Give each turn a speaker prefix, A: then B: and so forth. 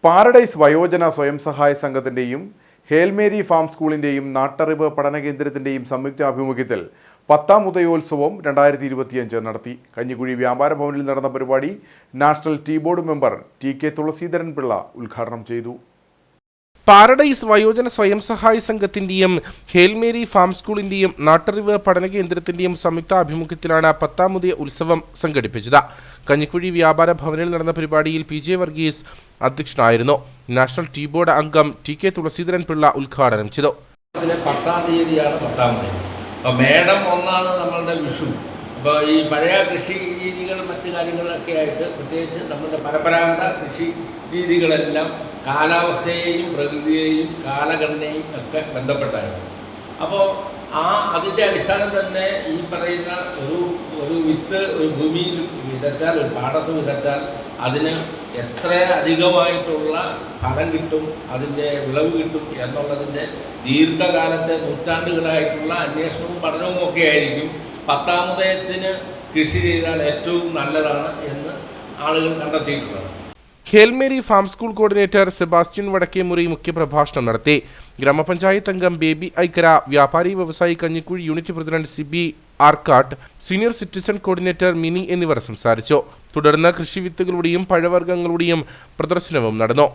A: Paradise വയോജന സ്വയം സഹായ സംഘത്തിൻ്റെയും ഹേൽമേരി ഫാം സ്കൂളിൻ്റെയും നാട്ടറിവ് പഠനകേന്ദ്രത്തിൻ്റെയും സംയുക്താഭിമുഖ്യത്തിൽ 10ാം ഉദയോത്സവം 2025 നടത്തി. കഞ്ഞിക്കുഴി വ്യാപാര ഭവനിൽ നടന്ന പരിപാടി national tea board member TK Thulaseedharan Pillai ഉദ്ഘാടനം ചെയ്തു.
B: പാരഡൈസ് വയോജന സ്വയം സഹായ സംഘത്തിന്റെയും ഹേൽമേരി ഫാം സ്കൂളിന്റെയും നാട്ടറിവ് പഠനകേന്ദ്രത്തിന്റെയും സംയുക്താഭിമുഖ്യത്തിലാണ് 10ാം ഉദയ ഉത്സവം സംഘടിപ്പിച്ചത്. കഞ്ഞിക്കുഴി വ്യാപാര ഭവനിൽ നടന്ന പരിപാടിയിൽ PJ വർഗീസ് അധ്യക്ഷനായിരുന്നു. നാഷണൽ ടീ ബോർഡ് അംഗം TK തുളസീധരൻ പിള്ള ഉദ്ഘാടനം ചെയ്തു.
C: 10ാം തീയതിയാണ് 10ാം തീയതി. മേടം 1 നമ്മളുടെ വിഷു. അപ്പോൾ ഈ പഴയ കൃഷി രീതികൾ മറ്റു കാര്യങ്ങളൊക്കെ ആയിട്ട് പ്രത്യേകിച്ച് നമ്മുടെ പരമ്പരാഗത കൃഷി രീതികളെല്ലാം കാലാവസ്ഥയെയും പ്രകൃതിയെയും കാലഘടനയും ഒക്കെ ബന്ധപ്പെട്ടായിരുന്നു. അപ്പോൾ അതിൻ്റെ അടിസ്ഥാനം തന്നെ ഈ പറയുന്ന ഒരു വിത്ത് ഒരു ഭൂമിയിൽ വിതച്ചാൽ, ഒരു പാടത്ത് വിതച്ചാൽ അതിന് എത്ര അധികമായിട്ടുള്ള ഫലം കിട്ടും, അതിൻ്റെ വിളവ് കിട്ടും എന്നുള്ളതിൻ്റെ ദീർഘകാലത്തെ നൂറ്റാണ്ടുകളായിട്ടുള്ള അന്വേഷണവും പഠനവും ഒക്കെ ആയിരിക്കും 10ാം ഉദയത്തിന് കൃഷി ചെയ്താൽ ഏറ്റവും നല്ലതാണ് എന്ന് ആളുകൾ കണ്ടെത്തിയിട്ടുള്ളത്.
B: Hail Mary farm school coordinator Sebastian Vadakkemuri മുഖ്യപ്രഭാഷണം നടത്തി. ഗ്രാമപഞ്ചായത്ത് അംഗം ബേബി ഐക്കര, വ്യാപാരി വ്യവസായി Kanjikuzhi unit president Sibi Arkkattu, senior citizen coordinator Mini എന്നിവർ സംസാരിച്ചു. തുടർന്ന് കൃഷി വിത്തുകളുടെയും പഴവർഗ്ഗങ്ങളുടെയും പ്രദർശനവും നടന്നു.